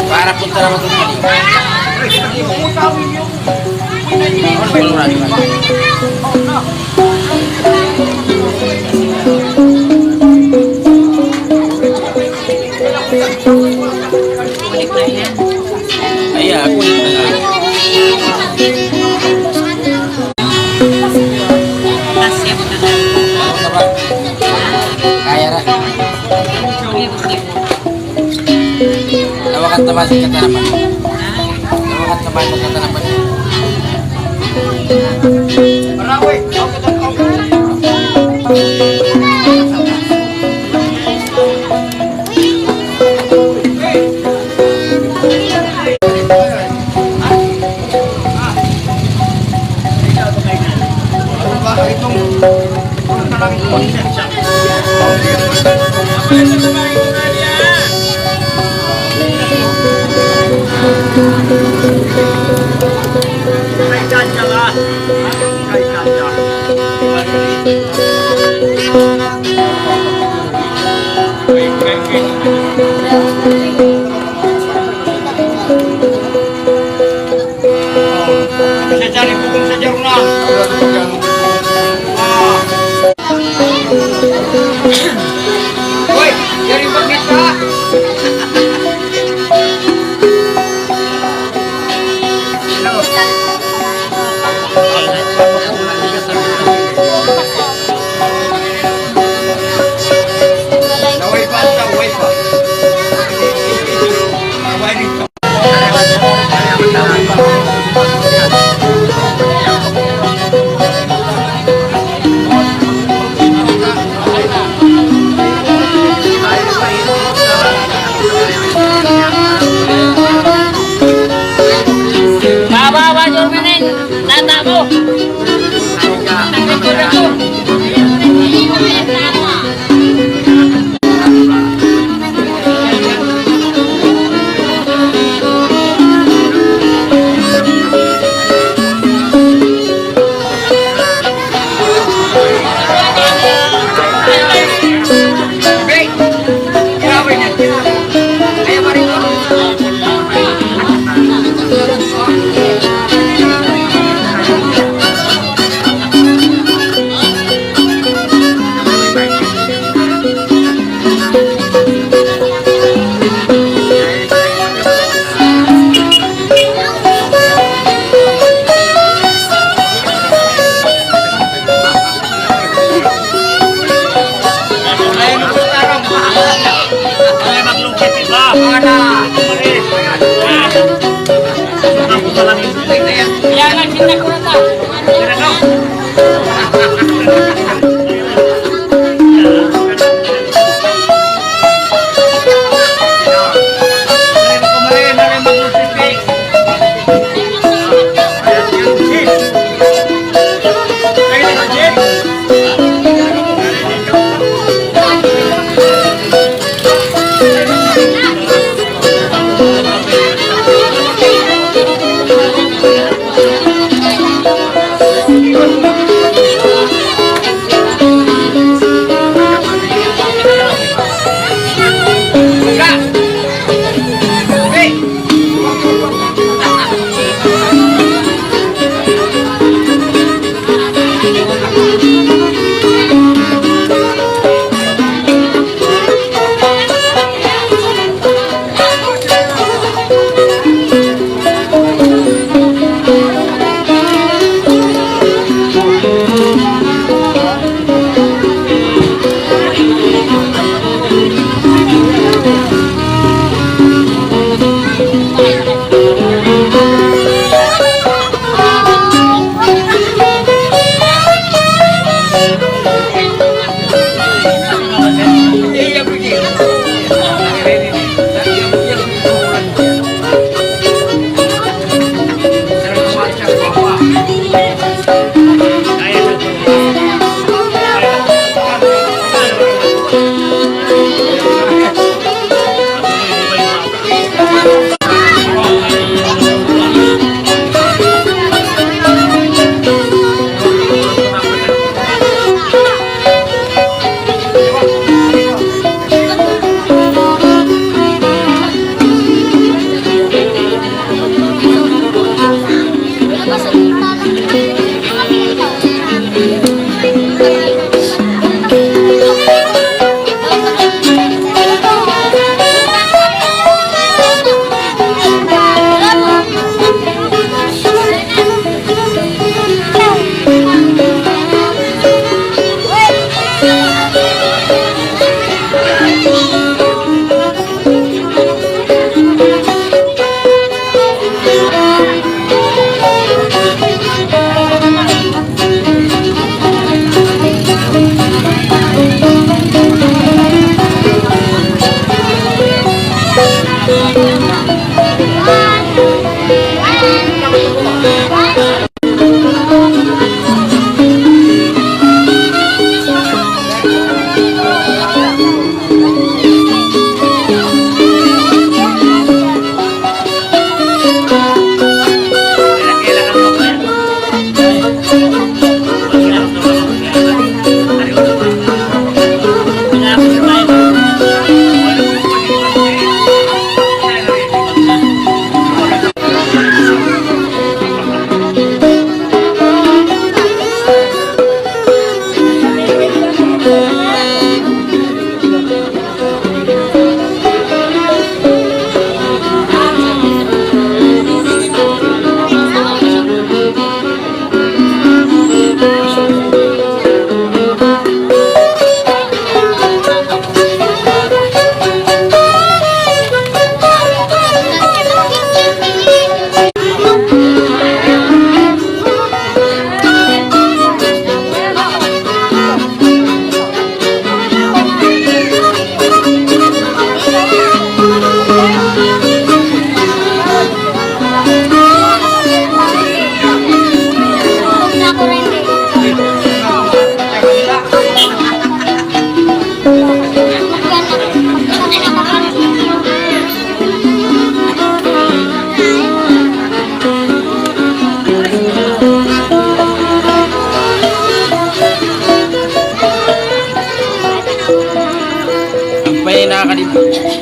Para punta naman ito mali. Ay, aku ini tengah. Kaya ra. Tawakan teman kata apa? Tawakan teman kata apa? Berawe, kau kata kau. Bisa cari buku saja ulang. Woi, dari pemirsa. Thank you.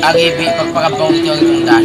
Agibi pagpakampong ito ang tunda.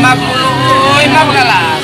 Mapuloy, mapagalas.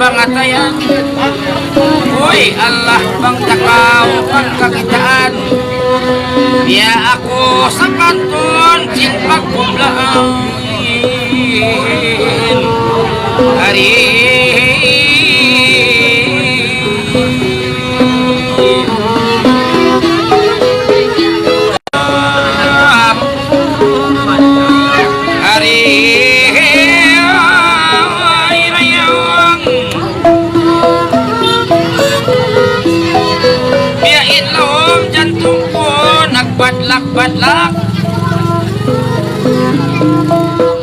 Pangatayan, uy Allah bang takaw pagkakitaan, biya ako sa kanton sin pagkumlaan, hari badlak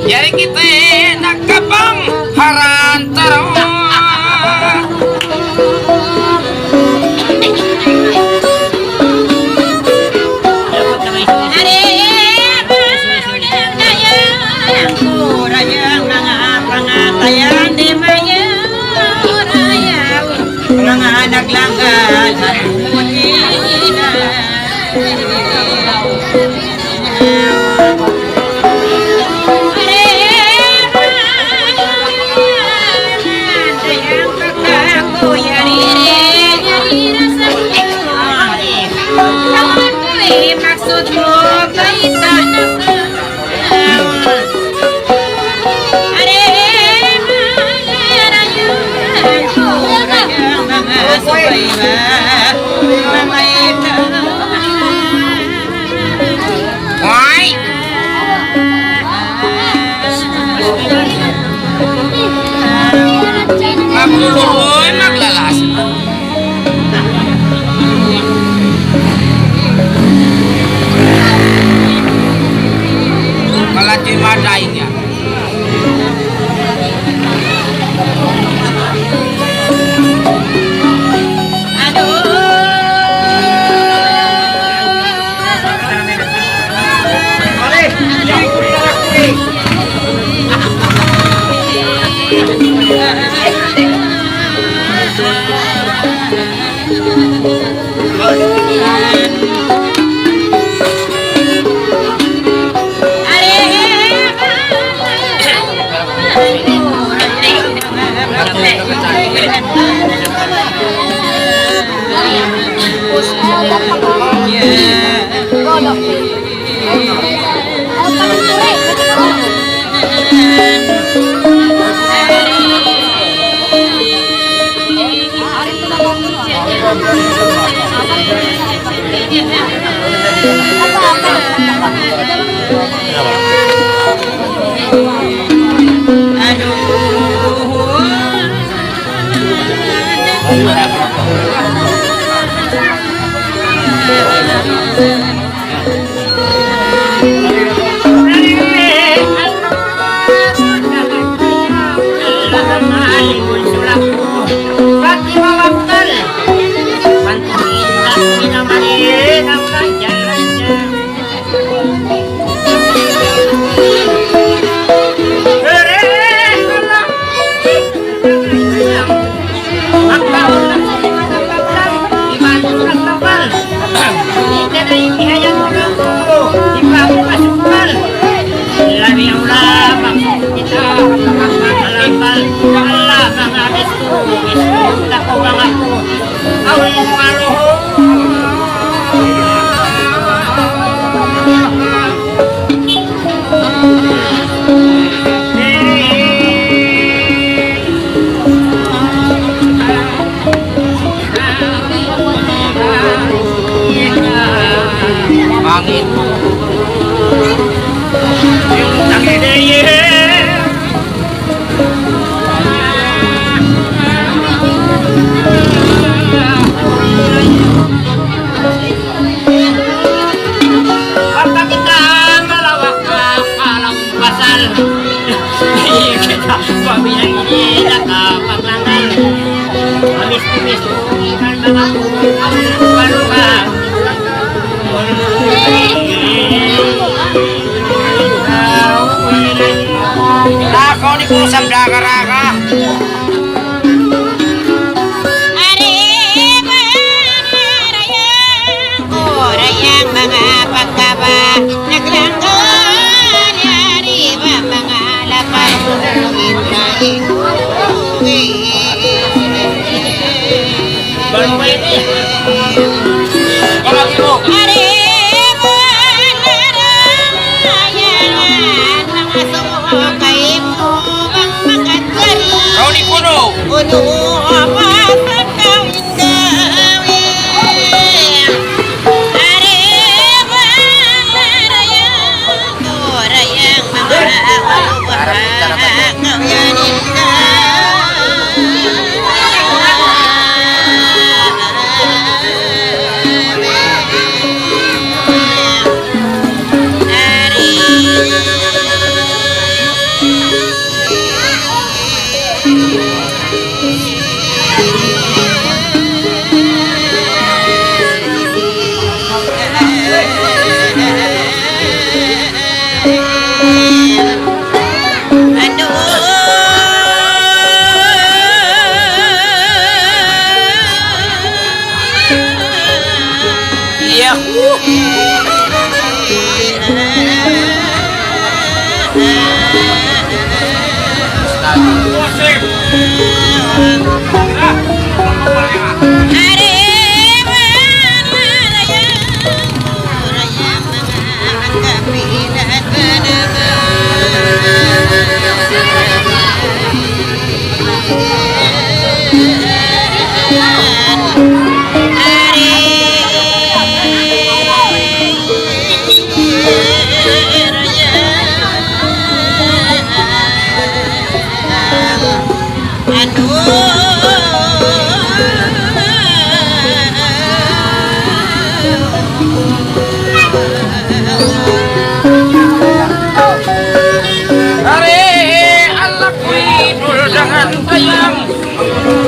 yari kita nagkabang haran taron maksudmu kita Magluloy, maglalas. Kalati madaing ya. Angin. Kau ni kusam daga-raga. Orang mga pagkaba naglanggan yari ba mga lapan Kau ni kuno.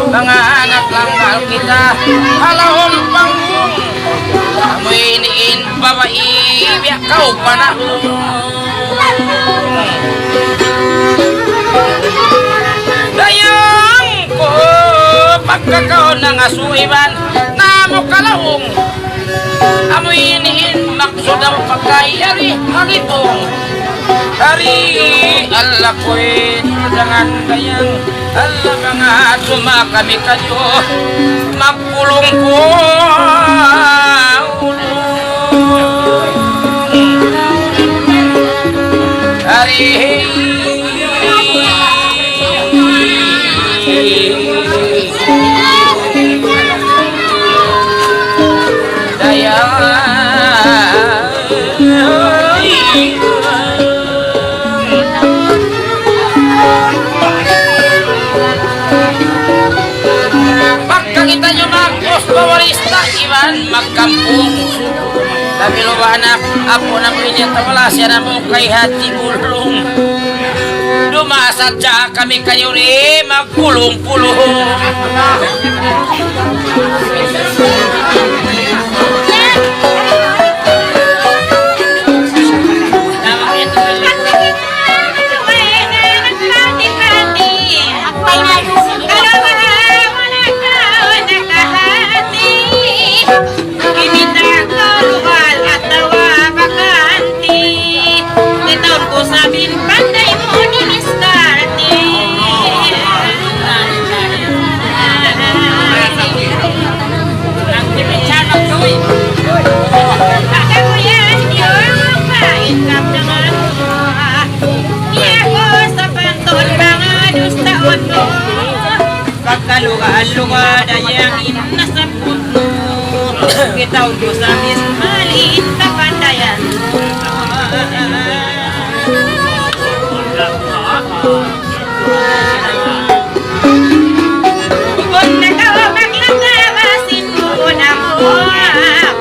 Mga anak langgal kita alahom panggung kamu iniin babai biak kau panahon dayang ko pagkakao ng asuiban namo kalahong kamu iniin maksud ang pagkayari halitong hari Allah koin jangan kayang Allah mga suma kami kayo magpulong ko hari kita nyo magos pawarista iban magkampung tapi lo anak apo na pinyat tawalasya na mo kay hati gulong dumasadya kami kayo ni magpulong-pulong luga-luga dayang inasabot mo kita utos sa maliit na pandayan kung nakawag lang nabasin mo na mo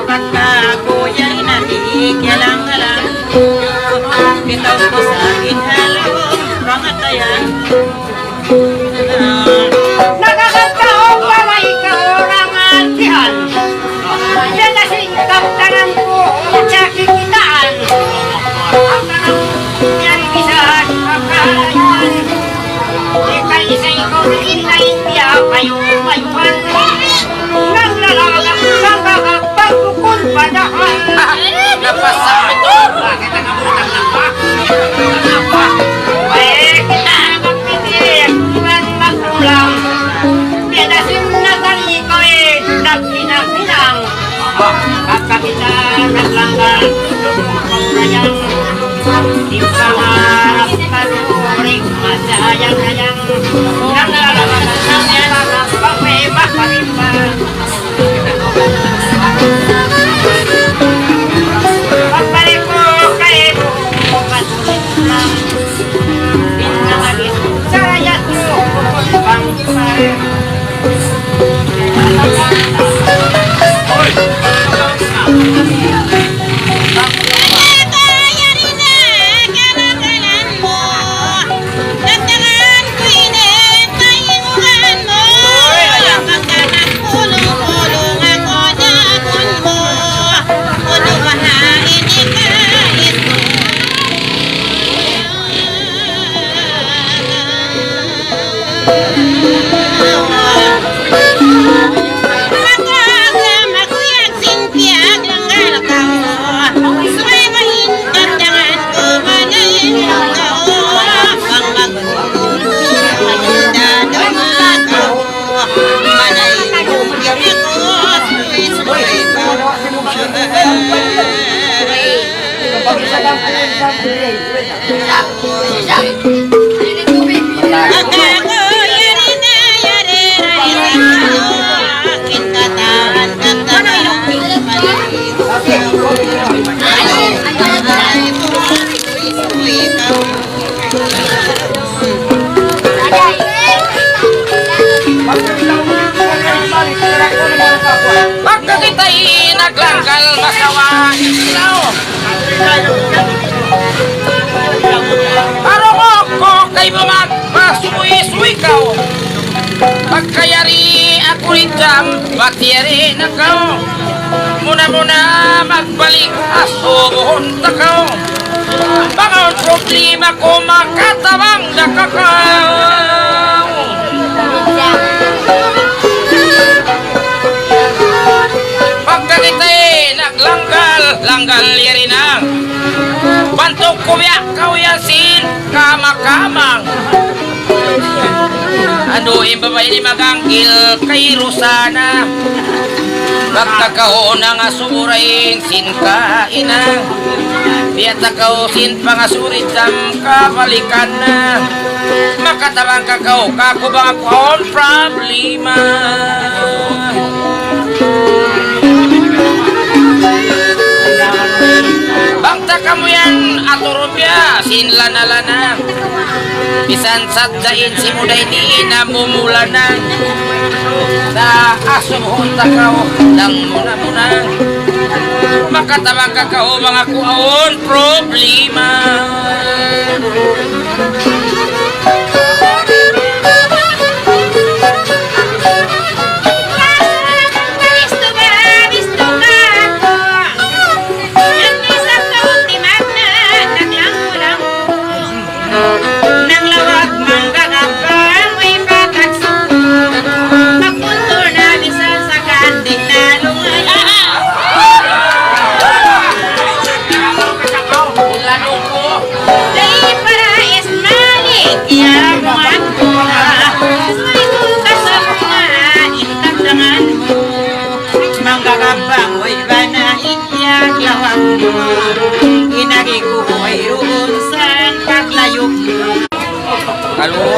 pagkakuya inanigyalang-alang kita utos sa ginhalong mga tayan napasama ito bakit ang kabutang napa kita magpitin iban magpulang pinasim na tali ko nagpinang-pinang kapag kita naglanggal pagkayang di pangarap kanuring masayang-sayang nang nalalaman ng yan pagmebak pagimban naglanggal masawa ilaw. Pero ko kay magpasuy-suy ka. Pagkayari ako rin jam, batiyari na ka. Muna-muna magbalik asuhon ta ka. Mga problema ko makatabang na kakaw. Pagkakitay naglanggal yari na. Bantok kuya kauyasin kamakamang. Ano yung babae ni magangkil kay Rosana. Pagkakao na nga sumurayin sinkain na. Biya takaw sin pangasurit sam kabalikan na. Makatabang kakao kakubang akong problema. Bangta kamu yan aturubya sinlana-lana. Bisan sadjain si muday ni namumulanan. Sa asuhon takaw lang muna-muna. Makatabang kakao mga kuaon problema.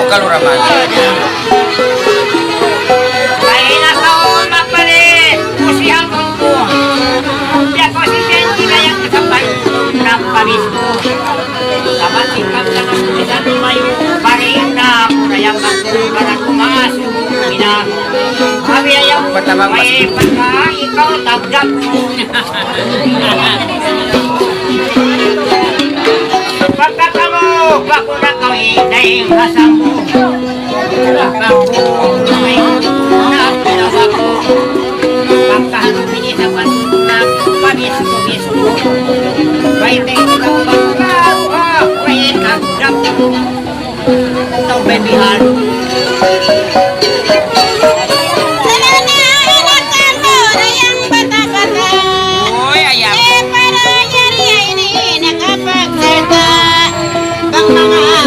Kalau raman. Baik na taon magpare, kusihang kongko. Biya ko si Benji na yung kasabay ng Paris ko. Sabat ipag na ng kulisan tumayo, parin na ako na yung magpare para kumaso. Sabi ayaw, may pagka ikaw tabdak mo. Pagkakamo, bako na kawin na yung hasang mo. Pagkakamo, may na pinawa ko. Pagkakamo, pinisapan na pabis ko. Pwede ko baka, pwede ka grab ko. Ito, bebihan.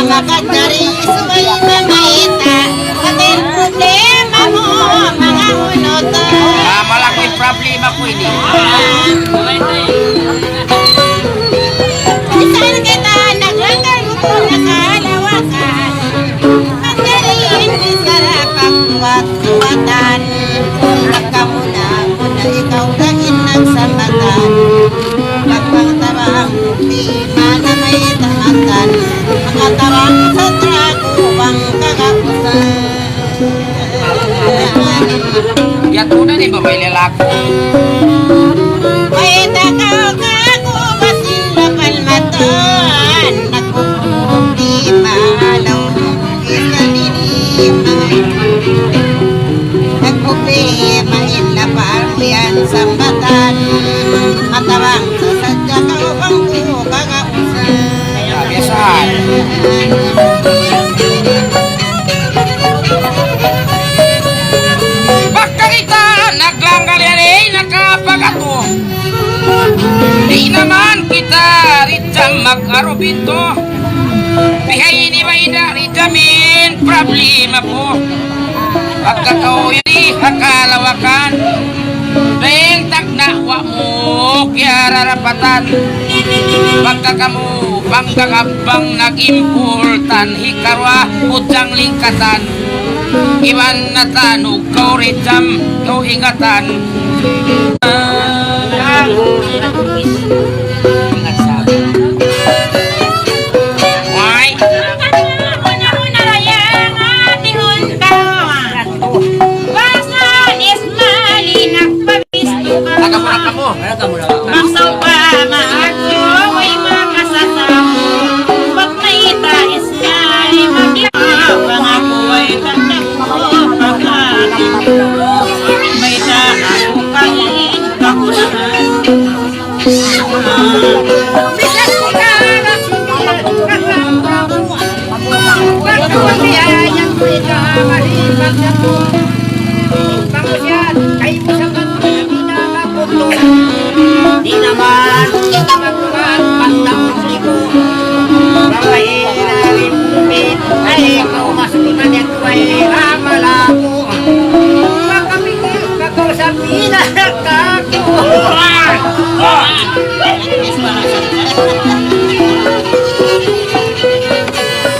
Bakit dari subay mamaita Katin problema mo mga hunota Malaking problema ko ini. Saan kita naglanggal mo po nakalawakan Magdariin di sarapang buwat-buwatan Magkamuna-muna ikaw langin nagsambatan Pagpangtabang problema na may tamatan Makatarang sa trago bang kakausan Ya tuh nih bapak lelaki. May takaw kako basin lapal matan Nagpupundi maalaw isa dinima Nagpupi main lapal yan sambatan Matawang sa sadya kao bang kakausan Ya biasa. Bakka kita naglanggal yan nakapagato. Di naman kita ridam mag-arubito. Bihay ni Maida ridamin problema po. Pagkakao yun hakalawakan. Dahil tagnawa mo kaya rarapatan. Pagkakamu pangkakabang nag-impultan hikarwa utang lingkatan. Iwan na tanong kau ridam kau ingatan. Why? Una-una rayang ating untaw. Basta is mali nagpabisto ka. Taga-pura ka mo.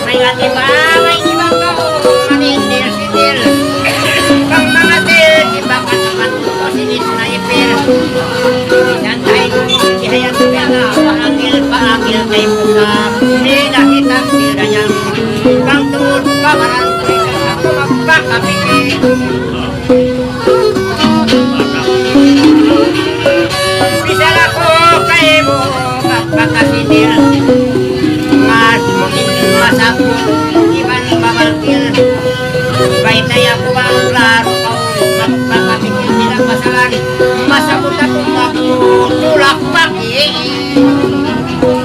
May ngati ba? May ibang kao. Manindir-sindir. Kang mga dir, ibang katukan-tuko sinis na ipir. Yan tayo ihayang pera. Paangil kay Musa. Hinahitang tirayang. Kang tuod ka marantoy ka. Ako magpakapigil. Bisal ako kay mo magpakasindir. Mas mungkin masabot iban babalkil. Baitay ako ang klaro kau magpakapigil nilang masalan. Masabot akong magtulak paki.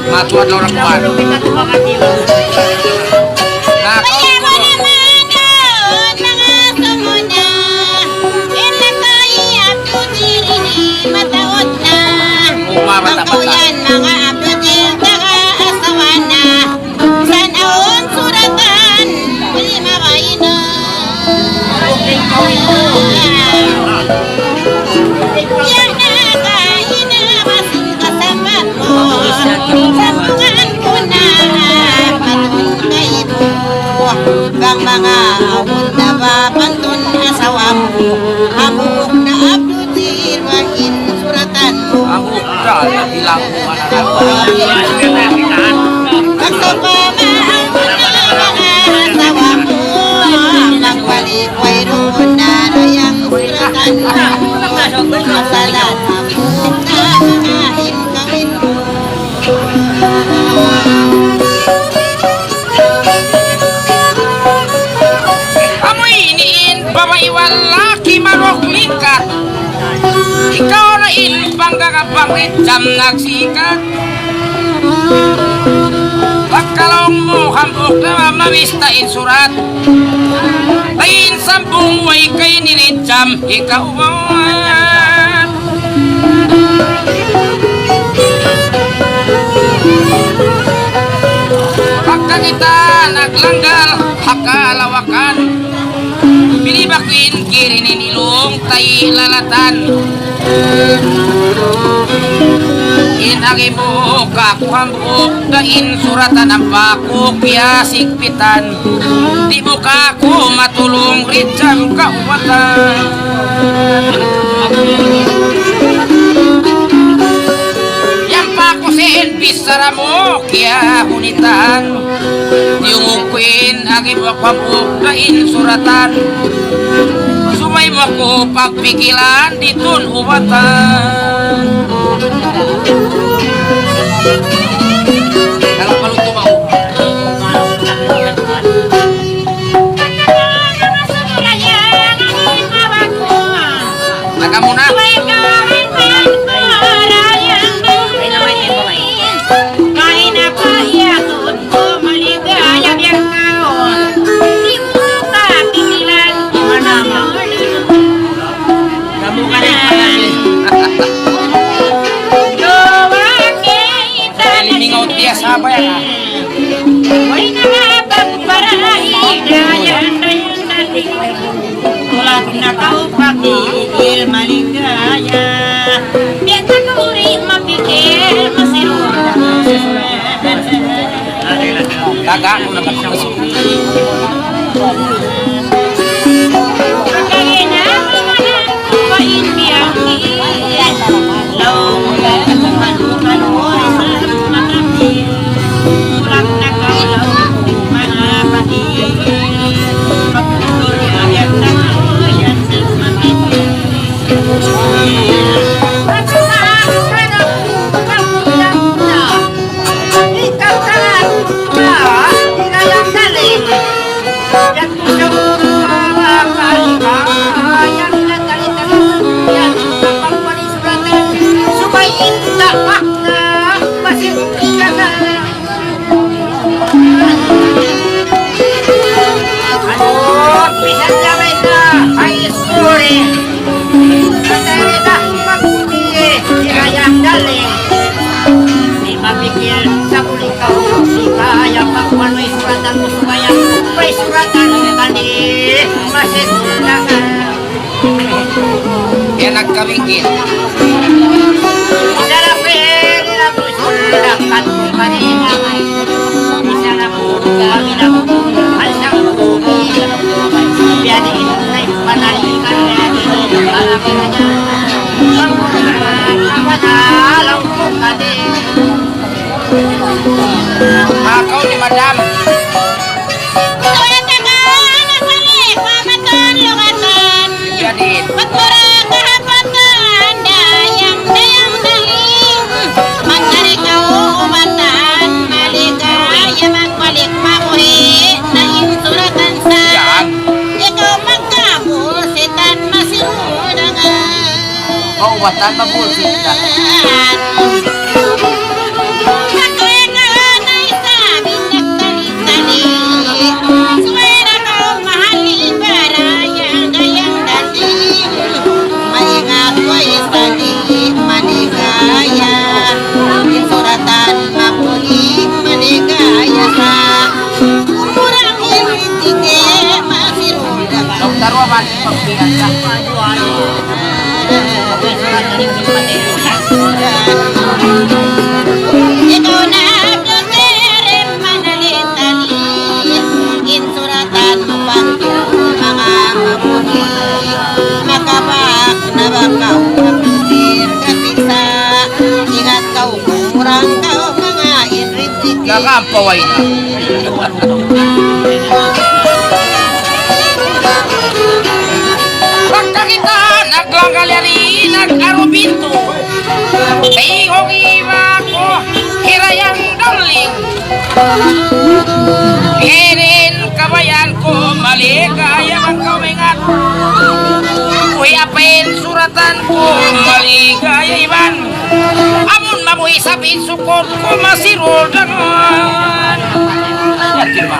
Matuan na orang kuan. Sabot kita tumakatiw. Kaya mo naman doon mga sumuna. Inatoy abdo diri ni mataot na. Magkuyan mga abdo diri taga asawana. San aon suratan uli mabayna. Yang nakaina masing kasamat mo. Sambungan ko na patun kaibo. Bang mga awon na ba pantun asawa mo. Hamuk na abdo dir wahin suratan mo. Aku dah bilang Magsapama ang mga asawa mo. Magwali-wai roon na rayang suratan mo. Masalan hamuk na ngahin kawin mo. Amoy iniin babaiwan laki manok likat. Ikaw na ilbang kakapangit jam nagsikat. Pagkalong mo hambok na mawistain surat. Lain sambung way kay nilidjam ikaw man. Pagka kita naglanggal hakalawakan. Binibakwin kirinin ilong tay lalatan. Inagi mo kakuhambok dain suratan ang bakok ya sigpitan. Di mo kako matulong rijam kauwatan. Yang pakusin bisara mo kaya hunitan. Yung ukwin agi mo kakuhambok dain suratan. Sumay mo ko pagpikilan ditun ubatan. Kalau paluto mau Naga muna. Limingaw tiya sabay ha. Tulad na kau pakil maligaya. Biar takuri mapikir masiruna. Kagak mo nagkakasok. Kagina mga kumain biyaki. Long kanukan oras sa makapil. Tulad na kau lang mga pakil. Pagpulol ayat na yan sa makapil. Sa kuling kau, di kaya pagmanoy suratan mo sumayang may suratan mo kani masitulakan. Kaya kabingkit. Makaw ni Madam. Jadi Watan mabulsit ka. Dokter waman pagbihan ka. Ikaw na blogger manalitali insuratan mapangkong mga mabuhi makabak na bakaw kapusir kapisa ingat kau kurang kau mga inritik Nakampaway na. Pagka kita naglanggalyari nag-arubinto Tayong iba ko hirayang darling Inin kabayan ko maligaya ang kamingat Uyapin suratan ko maligaya iban Amun mamuhi sapin sukot ko masirol dangan Yakin ba?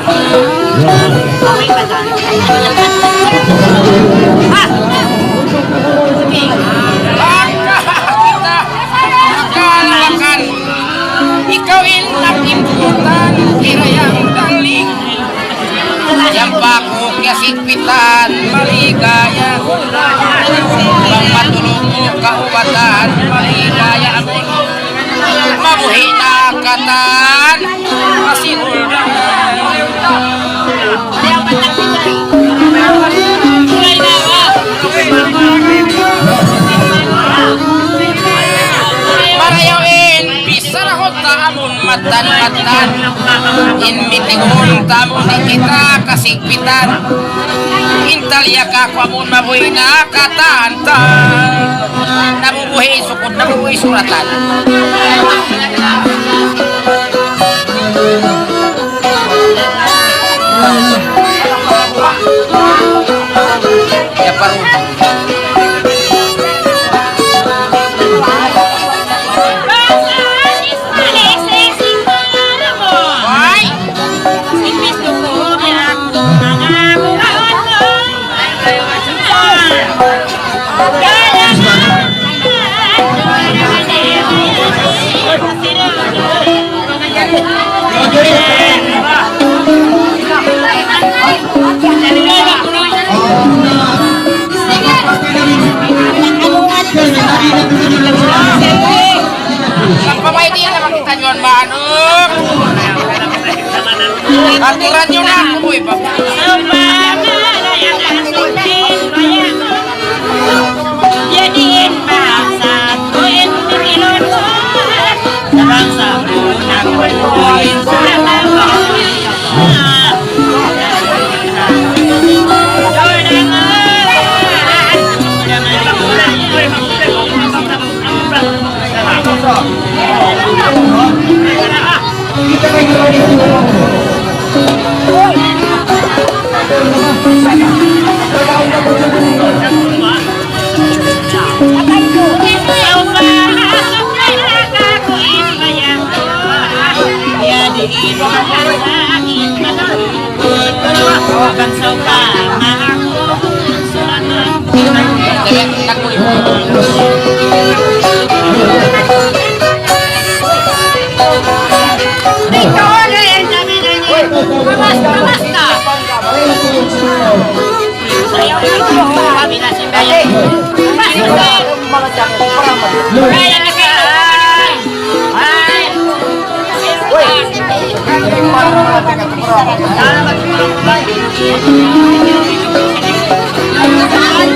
Ikaw inakimputan hirayang darling Yang baku kasigpitan maligaya Bang matulog mo kaubatan maligaya amun Mabuhi na katan masihul Marayawin bisa rahot amun matan-matan inmitingon tamun di kita kasigpitan intalya ka amun mabuhi na katantan nabubuhi sukod nabubuhi suratan ya paru Pamaitian naman kita nyon manuk aturan nyo na ako mo iba jadiin bangsa tuin pilon bangsa punak berkuin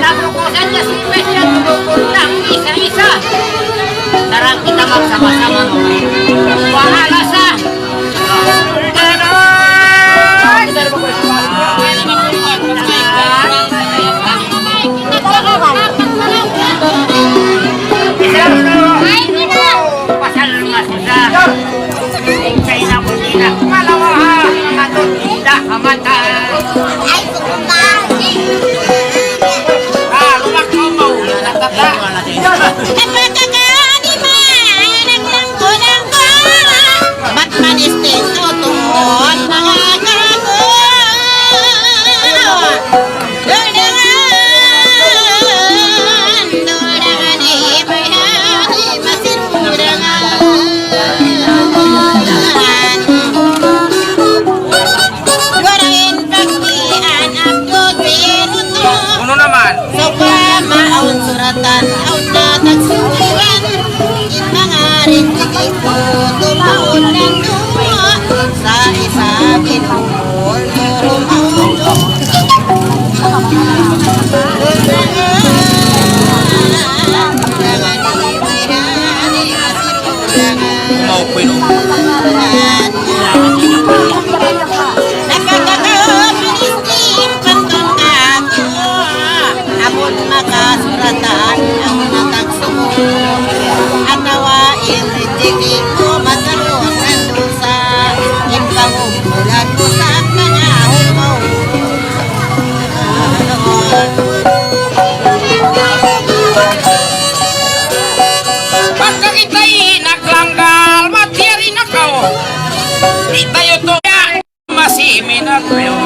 Nabukusan niya si Pes yan, tumutulang isa-isa. Tara kita magsama-sama. Wahala sa. Pasal mas isa. Ikay na mo nila. Malawa ha. Katong tidak kamata. Lumakau mau. Natata. Kuno naman. Suratan aun na tagsuliran in mga rin ko tumaon ng duwa sa isabin mo Mau kuno. makasuratan ang natagsumo at nawain rinjigi ko mataron ang dusa impangumulan mo sa pangahon mo Pagka kita'y naglanggal, matiyari na kao. Di tayo to masimin at kayo.